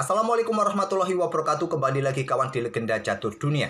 Assalamualaikum warahmatullahi wabarakatuh. Kembali lagi kawan di Legenda Catur Dunia.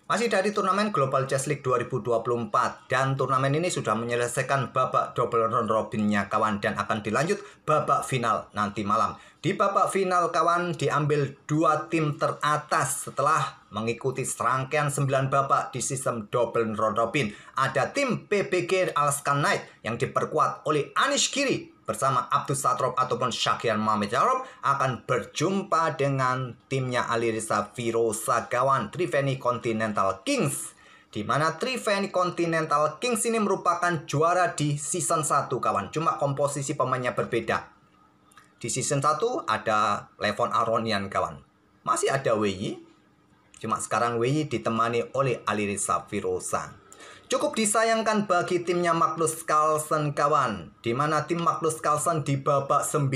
Masih dari turnamen Global Chess League 2024. Dan turnamen ini sudah menyelesaikan babak double round robinnya kawan. Dan akan dilanjut babak final nanti malam. Di babak final kawan diambil dua tim teratas setelah mengikuti serangkaian 9 babak di sistem double round robin. Ada tim PBG Alaskan Knight yang diperkuat oleh Anish Giri bersama Abdul Satrop ataupun Shakir Mamedjarov akan berjumpa dengan timnya Alireza Firoza kawan, Triveni Continental Kings, di mana Triveni Continental Kings ini merupakan juara di season 1 kawan, cuma komposisi pemainnya berbeda. Di season 1 ada Levon Aronian kawan, masih ada Wei, cuma sekarang Wei ditemani oleh Alireza Firoza. Cukup disayangkan bagi timnya Magnus Carlsen kawan, di mana tim Magnus Carlsen di babak 9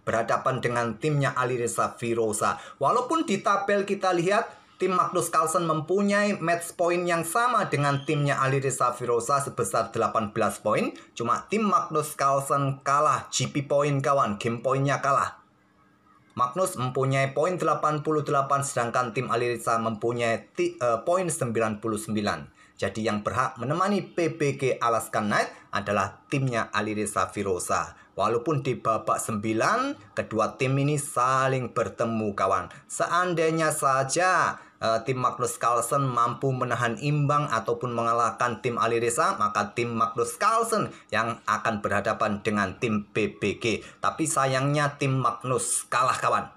berhadapan dengan timnya Alireza Firoza. Walaupun di tabel kita lihat tim Magnus Carlsen mempunyai match point yang sama dengan timnya Alireza Firoza sebesar 18 poin. Cuma tim Magnus Carlsen kalah GP point kawan, game poinnya kalah. Magnus mempunyai poin 88 sedangkan tim Alireza mempunyai poin 99. Jadi yang berhak menemani PBG Alaskan Knight adalah timnya Alireza Firoza. Walaupun di babak 9 kedua tim ini saling bertemu kawan. Seandainya saja tim Magnus Carlsen mampu menahan imbang ataupun mengalahkan tim Alireza, maka tim Magnus Carlsen yang akan berhadapan dengan tim PBG. Tapi sayangnya tim Magnus kalah kawan.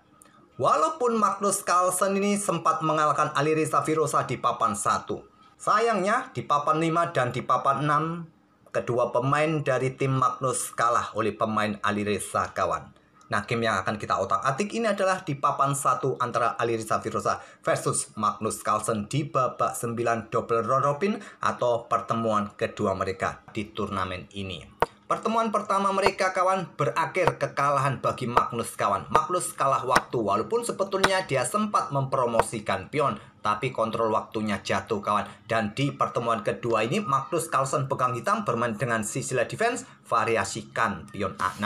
Walaupun Magnus Carlsen ini sempat mengalahkan Alireza Firoza di papan 1. Sayangnya di papan 5 dan di papan 6 kedua pemain dari tim Magnus kalah oleh pemain Alireza kawan. Nah, game yang akan kita otak-atik ini adalah di papan 1 antara Alireza Firoza versus Magnus Carlsen di babak 9 double round robin atau pertemuan kedua mereka di turnamen ini. Pertemuan pertama mereka kawan berakhir kekalahan bagi Magnus kawan. Magnus kalah waktu walaupun sebetulnya dia sempat mempromosikan pion, tapi kontrol waktunya jatuh kawan. Dan di pertemuan kedua ini Magnus Carlsen pegang hitam bermain dengan Sicily Defense, variasikan pion A6.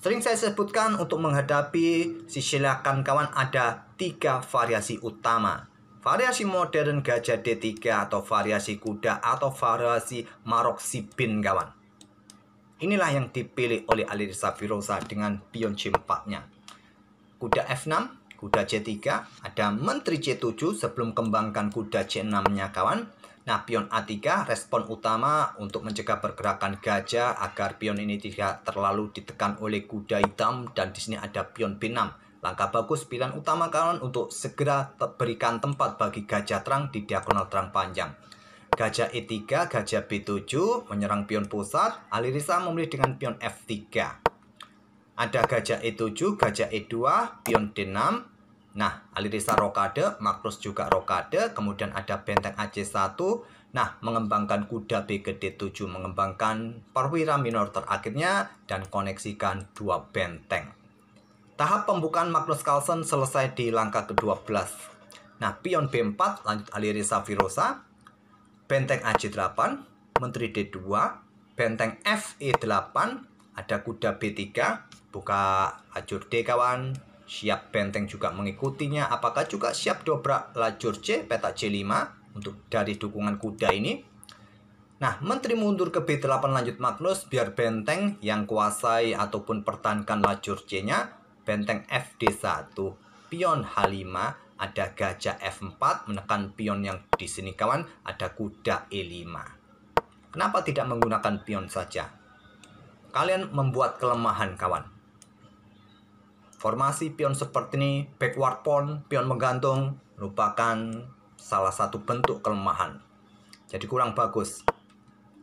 Sering saya sebutkan untuk menghadapi Siciliakan kawan ada 3 variasi utama. Variasi modern gajah D3 atau variasi kuda atau variasi Marok Sibin kawan. Inilah yang dipilih oleh Alireza Firoza dengan pion C4-nya. Kuda F6, kuda C3, ada menteri C7 sebelum kembangkan kuda C6-nya kawan. Nah, pion A3 respon utama untuk mencegah pergerakan gajah agar pion ini tidak terlalu ditekan oleh kuda hitam, dan di sini ada pion B6. Langkah bagus pilihan utama kawan untuk segera berikan tempat bagi gajah terang di diagonal terang panjang. Gajah E3, gajah B7 menyerang pion pusat. Alireza memilih dengan pion F3. Ada gajah E7, gajah E2, pion D6. Nah, Alireza rokade, Magnus juga rokade. Kemudian ada benteng AC1. Nah, mengembangkan kuda B ke D7, mengembangkan perwira minor terakhirnya dan koneksikan 2 benteng. Tahap pembukaan Magnus Carlsen selesai di langkah ke-12. Nah, pion B4 lanjut Alireza Firoza. Benteng AC8, menteri D2, benteng FE8, ada kuda B3, buka lajur D kawan, siap benteng juga mengikutinya, apakah juga siap dobrak lajur C, petak C5 untuk dari dukungan kuda ini. Nah, menteri mundur ke B8 lanjut Magnus, biar benteng yang kuasai ataupun pertahankan lajur C-nya, benteng FD1, pion H5, ada gajah F4 menekan pion yang di sini kawan, ada kuda E5. Kenapa tidak menggunakan pion saja? Kalian membuat kelemahan kawan. Formasi pion seperti ini, backward pawn, pion menggantung, merupakan salah satu bentuk kelemahan. Jadi kurang bagus.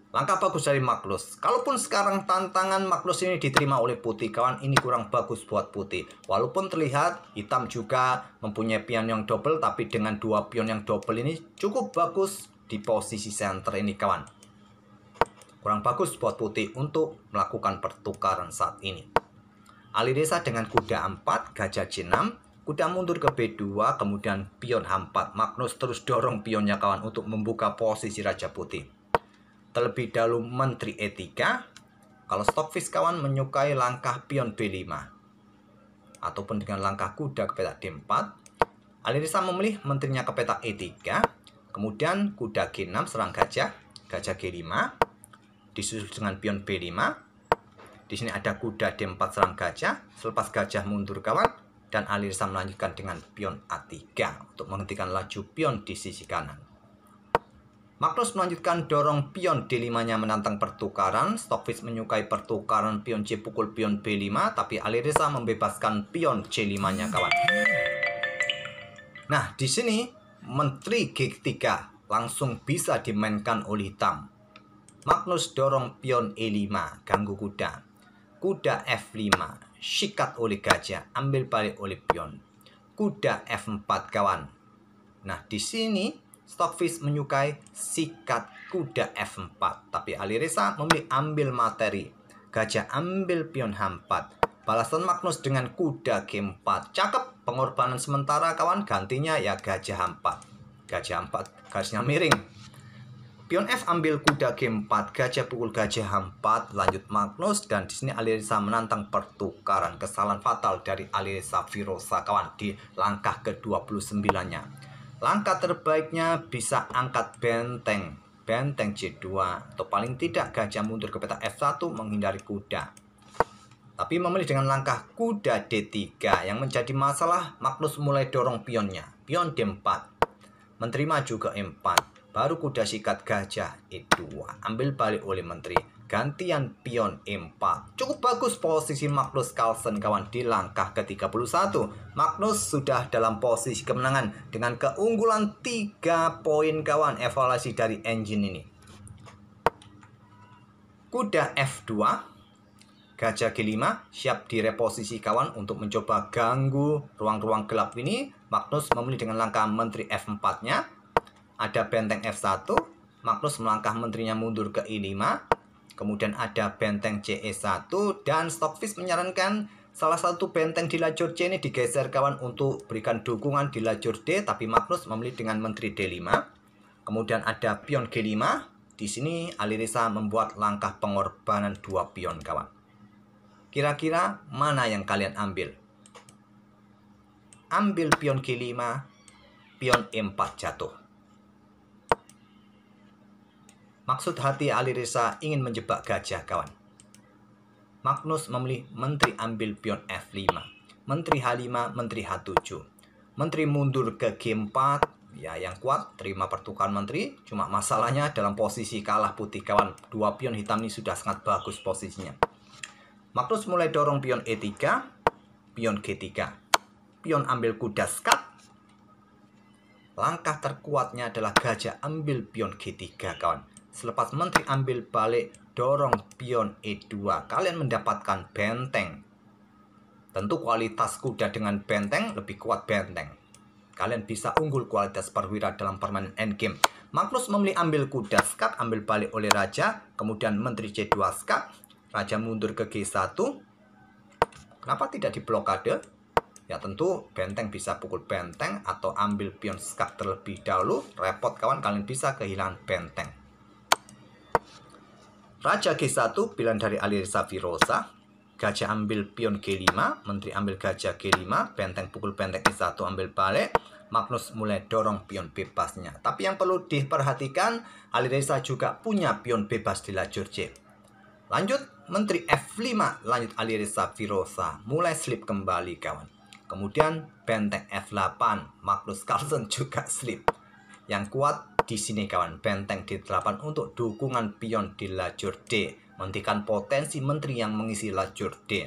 Langkah bagus dari Magnus. Kalaupun sekarang tantangan Magnus ini diterima oleh putih kawan, ini kurang bagus buat putih. Walaupun terlihat hitam juga mempunyai pion yang double, tapi dengan 2 pion yang double ini cukup bagus di posisi center ini kawan. Kurang bagus buat putih untuk melakukan pertukaran saat ini. Alireza dengan kuda 4, gajah C6, kuda mundur ke B2, kemudian pion H4. Magnus terus dorong pionnya kawan untuk membuka posisi raja putih. Terlebih dahulu menteri E3. Kalau Stockfish kawan menyukai langkah pion B5. ataupun dengan langkah kuda ke petak D4. Alireza memilih menterinya ke petak E3. Kemudian kuda G6 serang gajah, gajah G5, disusul dengan pion B5. Di sini ada kuda D4 serang gajah, selepas gajah mundur kawan, dan Alireza melanjutkan dengan pion A3 untuk menghentikan laju pion di sisi kanan. Magnus melanjutkan dorong pion D5-nya menantang pertukaran. Stockfish menyukai pertukaran pion C pukul pion B5, tapi Alireza membebaskan pion C5-nya kawan. Nah, di sini menteri G3 langsung bisa dimainkan oleh hitam. Magnus dorong pion E5, ganggu kuda. Kuda F5, sikat oleh gajah, ambil balik oleh pion. Kuda F4 kawan. Nah, di sini Stockfish menyukai sikat kuda F4, tapi Alireza memilih ambil materi. Gajah ambil pion H4. Balasan Magnus dengan kuda G4. Cakep, pengorbanan sementara kawan, gantinya ya gajah H4. Gajah H4, garisnya miring. Pion F ambil kuda G4, gajah pukul gajah H4, lanjut Magnus, dan di sini Alireza menantang pertukaran. Kesalahan fatal dari Alireza Firosa kawan di langkah ke-29-nya. Langkah terbaiknya bisa angkat benteng, benteng C2, atau paling tidak gajah mundur ke petak F1 menghindari kuda. Tapi memilih dengan langkah kuda D3 yang menjadi masalah. Magnus mulai dorong pionnya, pion D4, menteri maju ke E4, baru kuda sikat gajah E2, ambil balik oleh menteri, gantian pion E4. Cukup bagus posisi Magnus Carlsen kawan di langkah ke-31. Magnus sudah dalam posisi kemenangan dengan keunggulan 3 poin kawan. Evaluasi dari engine ini. Kuda F2, gajah G5 siap direposisi kawan untuk mencoba ganggu ruang-ruang gelap ini. Magnus memilih dengan langkah menteri F4-nya. Ada benteng F1, Magnus melangkah menterinya mundur ke I5. Kemudian ada benteng CE1, dan Stockfish menyarankan salah satu benteng di lajur C ini digeser kawan untuk berikan dukungan di lajur D, tapi Magnus memilih dengan menteri D5. Kemudian ada pion G5. Di sini Alireza membuat langkah pengorbanan 2 pion kawan. Kira-kira mana yang kalian ambil? Ambil pion G5, pion E4 jatuh. Maksud hati Alireza ingin menjebak gajah kawan. Magnus memilih menteri ambil pion F5, menteri H5, menteri H7. Menteri mundur ke G4, ya yang kuat, terima pertukaran menteri. Cuma masalahnya dalam posisi kalah putih kawan. 2 pion hitam ini sudah sangat bagus posisinya. Magnus mulai dorong pion E3, pion G3. Pion ambil kuda skat. Langkah terkuatnya adalah gajah ambil pion G3 kawan. Selepas menteri ambil balik, dorong pion E2. Kalian mendapatkan benteng. Tentu kualitas kuda dengan benteng lebih kuat benteng. Kalian bisa unggul kualitas perwira dalam permainan endgame. Magnus memilih ambil kuda skat, ambil balik oleh raja. Kemudian menteri C2 skat. Raja mundur ke G1. Kenapa tidak diblokade? Ya tentu benteng bisa pukul benteng atau ambil pion skat terlebih dahulu. Repot kawan, kalian bisa kehilangan benteng. Raja G1 pilihan dari Alireza Firosa. Gajah ambil pion G5, menteri ambil gajah G5, benteng pukul benteng E1 ambil balik. Magnus mulai dorong pion bebasnya. Tapi yang perlu diperhatikan, Alireza juga punya pion bebas di lajur C. Lanjut, menteri F5, lanjut Alireza Firosa. Mulai slip kembali kawan. Kemudian benteng F8, Magnus Carlsen juga slip. Yang kuat di sini kawan, benteng D8 untuk dukungan pion di lajur D, menghentikan potensi menteri yang mengisi lajur D.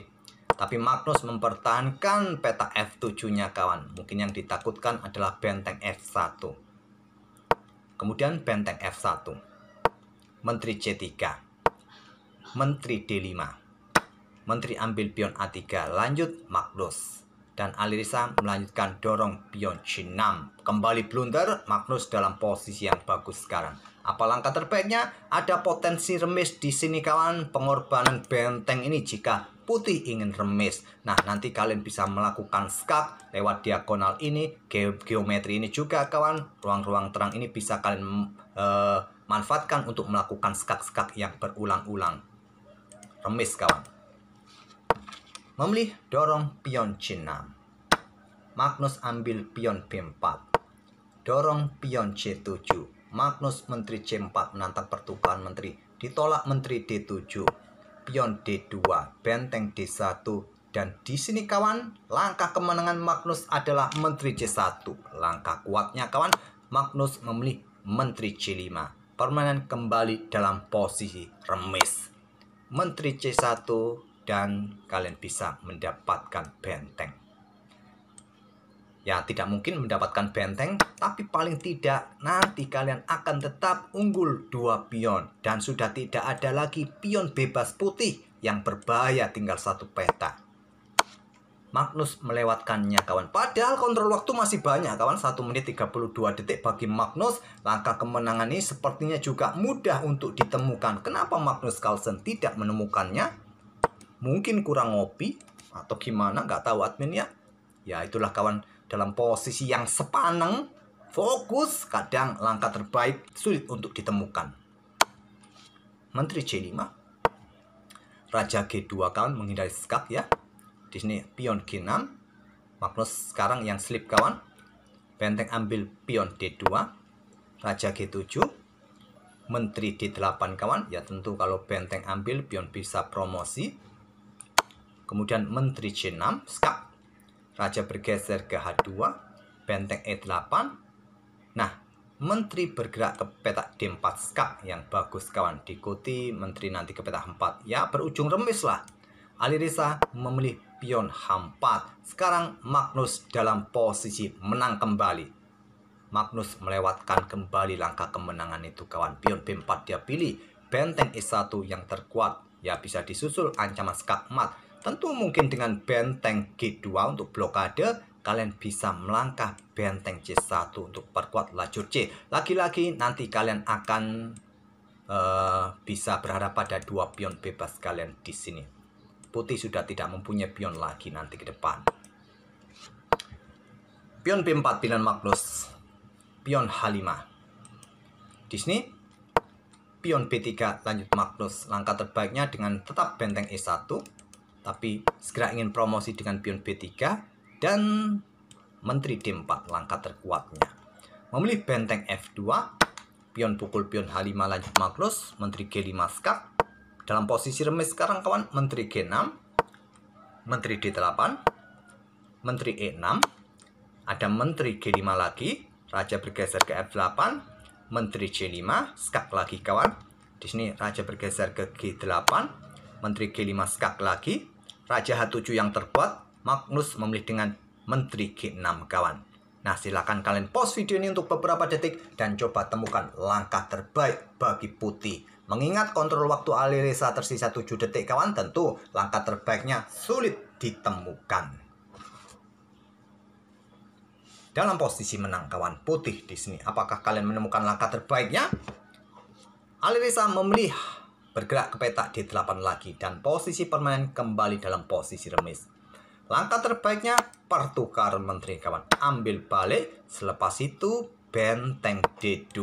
Tapi Magnus mempertahankan peta F7-nya kawan. Mungkin yang ditakutkan adalah benteng F1. Kemudian benteng F1. Menteri C3. Menteri D5. Menteri ambil pion A3. Lanjut Magnus. Dan Alireza melanjutkan dorong pion C6. Kembali blunder, Magnus dalam posisi yang bagus sekarang. Apa langkah terbaiknya? Ada potensi remis di sini kawan. Pengorbanan benteng ini jika putih ingin remis. Nah, nanti kalian bisa melakukan skak lewat diagonal ini, geometri ini juga kawan. Ruang-ruang terang ini bisa kalian manfaatkan untuk melakukan skak-skak yang berulang-ulang. Remis kawan. Memilih dorong pion C6. Magnus ambil pion B4. Dorong pion C7. Magnus menteri C4 menantang pertukaran menteri. Ditolak menteri D7. Pion D2. Benteng D1. Dan di sini kawan, langkah kemenangan Magnus adalah menteri C1. Langkah kuatnya kawan, Magnus memilih menteri C5. Permainan kembali dalam posisi remis. Menteri C1 dan kalian bisa mendapatkan benteng. Ya, tidak mungkin mendapatkan benteng, tapi paling tidak nanti kalian akan tetap unggul 2 pion. Dan sudah tidak ada lagi pion bebas putih yang berbahaya, tinggal 1 peta. Magnus melewatkannya kawan. Padahal kontrol waktu masih banyak kawan, 1 menit 32 detik bagi Magnus. Langkah kemenangan ini sepertinya juga mudah untuk ditemukan. Kenapa Magnus Carlsen tidak menemukannya? Mungkin kurang ngopi atau gimana, nggak tahu admin ya. Ya itulah kawan, dalam posisi yang sepaneng, fokus, kadang langkah terbaik sulit untuk ditemukan. Menteri C5. Raja G2 kawan, menghindari skak ya. Di sini pion G6. Magnus sekarang yang slip kawan. Benteng ambil pion D2. Raja G7. Menteri D8 kawan. Ya tentu kalau benteng ambil, pion bisa promosi. Kemudian menteri C6, skak. Raja bergeser ke H2. Benteng E8. Nah, menteri bergerak ke petak D4 skak. Yang bagus kawan. Diikuti menteri nanti ke petak 4. Ya berujung remis lah. Alireza memilih pion H4. Sekarang Magnus dalam posisi menang kembali. Magnus melewatkan kembali langkah kemenangan itu kawan. Pion B4 dia pilih. Benteng E1 yang terkuat. Ya bisa disusul ancaman skak mat. Tentu mungkin dengan benteng G2 untuk blokade. Kalian bisa melangkah benteng C1 untuk perkuat lajur C. Lagi-lagi nanti kalian akan bisa berharap pada 2 pion bebas kalian di sini. Putih sudah tidak mempunyai pion lagi nanti ke depan. Pion B4 pilihan Magnus. Pion H5. Di sini pion B3 lanjut Magnus. Langkah terbaiknya dengan tetap benteng E1. Tapi segera ingin promosi dengan pion B3 dan menteri D4 langkah terkuatnya. Memilih benteng F2. Pion pukul pion H5 lanjut Magnus. Menteri G5 skak. Dalam posisi remis sekarang kawan, menteri G6, menteri D8, menteri E6, ada menteri G5 lagi, raja bergeser ke F8, menteri C5, skak lagi kawan. Di sini raja bergeser ke G8, menteri G5 skak lagi, raja H7 yang terkuat. Magnus memilih dengan menteri G6 kawan. Nah, silakan kalian pause video ini untuk beberapa detik dan coba temukan langkah terbaik bagi putih. Mengingat kontrol waktu Alireza tersisa 7 detik kawan, tentu langkah terbaiknya sulit ditemukan. Dalam posisi menang kawan putih di sini, apakah kalian menemukan langkah terbaiknya? Alireza memilih bergerak ke petak D8 lagi dan posisi permainan kembali dalam posisi remis. Langkah terbaiknya pertukaran menteri kawan, ambil balik, selepas itu benteng D2.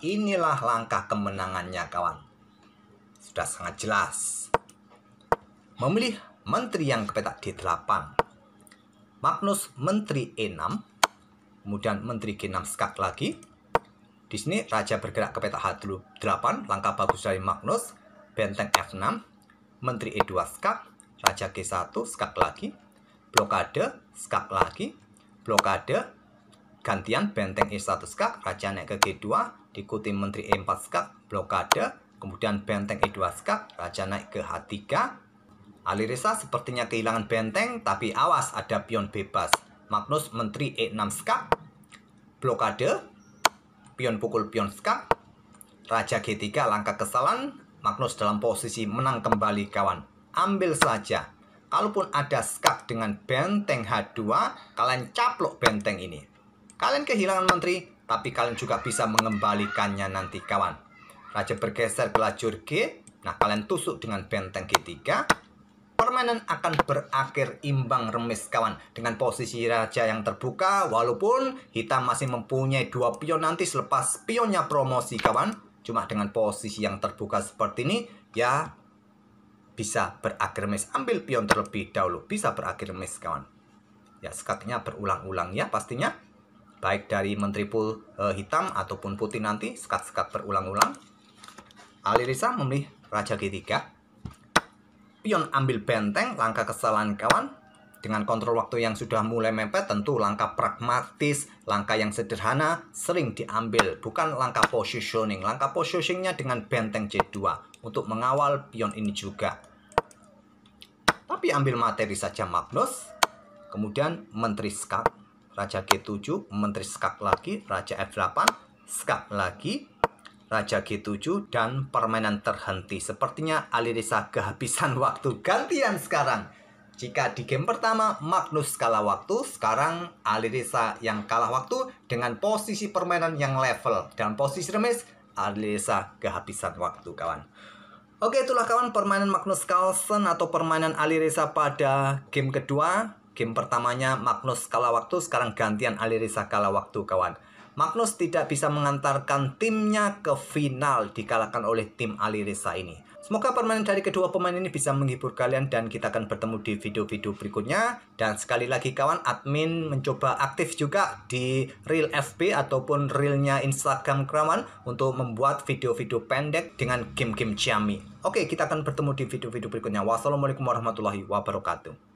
Inilah langkah kemenangannya kawan. Sudah sangat jelas. Memilih menteri yang ke petak D8. Magnus menteri E6. Kemudian menteri G6 skak lagi. Di sini raja bergerak ke petak H8. Langkah bagus dari Magnus. Benteng F6. Menteri E2 skak. Raja G1 skak lagi. Blokade, skak lagi. Blokade. Gantian benteng E1 skak, raja naik ke G2, diikuti menteri E4 skak, blokade, kemudian benteng E2 skak, raja naik ke H3. Alireza sepertinya kehilangan benteng, tapi awas ada pion bebas. Magnus menteri E6 skak, blokade, pion pukul pion skak, raja G3 langkah kesalahan. Magnus dalam posisi menang kembali kawan. Ambil saja. Kalaupun ada skak dengan benteng H2, kalian caplok benteng ini. Kalian kehilangan menteri, tapi kalian juga bisa mengembalikannya nanti kawan. Raja bergeser ke lajur G. Nah, kalian tusuk dengan benteng G3. Permainan akan berakhir imbang remis kawan. Dengan posisi raja yang terbuka, walaupun hitam masih mempunyai 2 pion nanti selepas pionnya promosi kawan. Cuma dengan posisi yang terbuka seperti ini, ya bisa berakhir miss. Ambil pion terlebih dahulu, bisa berakhir miss kawan. Ya, skaknya berulang-ulang ya pastinya. Baik dari menteri pool hitam ataupun putih nanti, skak-skak berulang-ulang. Alireza memilih raja G3. Pion ambil benteng, langkah kesalahan kawan. Dengan kontrol waktu yang sudah mulai mepet, tentu langkah pragmatis, langkah yang sederhana sering diambil, bukan langkah positioning. Langkah positioningnya dengan benteng C2 untuk mengawal pion ini juga. Tapi ambil materi saja Magnus. Kemudian menteri skak, raja G7, menteri skak lagi, raja F8, skak lagi, raja G7, dan permainan terhenti. Sepertinya Alireza kehabisan waktu. Gantian sekarang. Jika di game pertama Magnus kalah waktu, sekarang Alireza yang kalah waktu dengan posisi permainan yang level. Dan posisi remis, Alireza kehabisan waktu kawan. Oke, itulah kawan permainan Magnus Carlsen atau permainan Alireza pada game kedua. Game pertamanya Magnus kalah waktu, sekarang gantian Alireza kalah waktu kawan. Magnus tidak bisa mengantarkan timnya ke final, dikalahkan oleh tim Alireza ini. Semoga permainan dari kedua pemain ini bisa menghibur kalian dan kita akan bertemu di video-video berikutnya. Dan sekali lagi kawan, admin mencoba aktif juga di Reel FB ataupun Reelnya Instagram kawan untuk membuat video-video pendek dengan game-game Xiaomi. Oke, kita akan bertemu di video-video berikutnya. Wassalamualaikum warahmatullahi wabarakatuh.